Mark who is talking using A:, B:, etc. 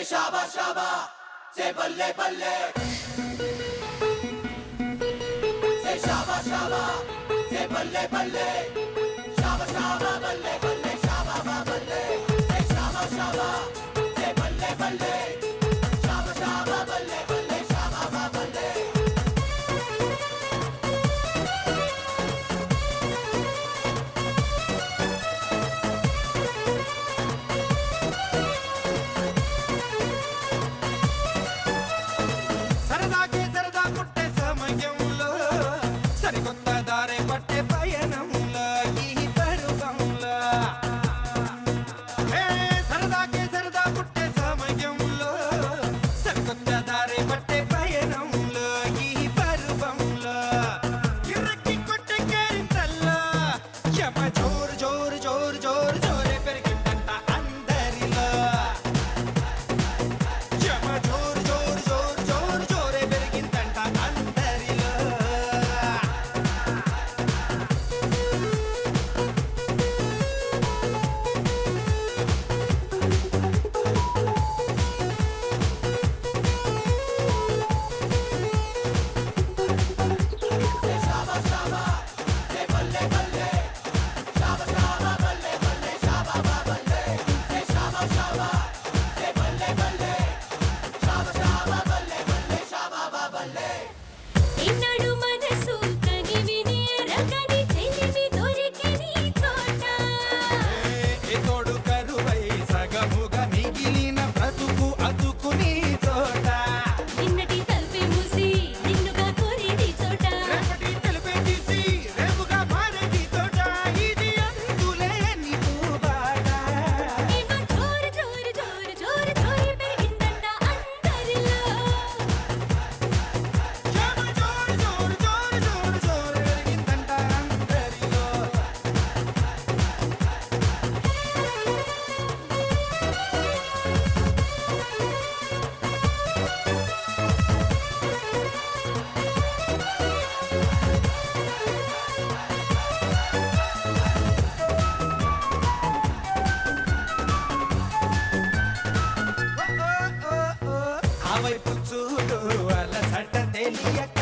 A: शाबा शाबा से बल्ले बल्ले से शाबा शाबा से बल्ले बल्ले शाबा शाबा बल्ले बल्ले शाबा बा बल्ले से शाबा शाबा से बल्ले बल्ले शाबा शाबा बल्ले बल्ले शाबा बा बल्ले
B: పట్టే పయనంలో ఈ పరువంలో సరదాకే సరదా పుట్టే సమయంలో సరికొత్త దారి పట్టే పయనంలో ఈ పరువంలో కిరకి కొట్టే కేరింతల్లో యమ జోరు జోరు జోరు జోరు జోరే పెరిగిందంట అందరిలో యమ జోరు జోరు జోరు జోరు జోరే పెరిగిందంట అందరిలో
C: ఇన్నడు మనసు కని విని రకని చెలిమి దొరికిని తోట
B: తోడు కరువై సగముగా మిగిలిన బ్రతుకు అతుకుని చోట
C: నిన్నటి తలుపే మూసి నిన్నుగా కోరిది చోట
B: రేపటి తెలుపే తీసి రేపుగా మారేది చోట ఇది అందులేని పూబాట
C: ఏమో జోరు జోరు జోరు జోరు జోరు పెరిగిందంట అందరిలో
B: యమ జోరు జోరు జోరు జోరు జోరు పెరిగిందంట అందరిలో ఆ వైపు చూడు అలసట తెలియక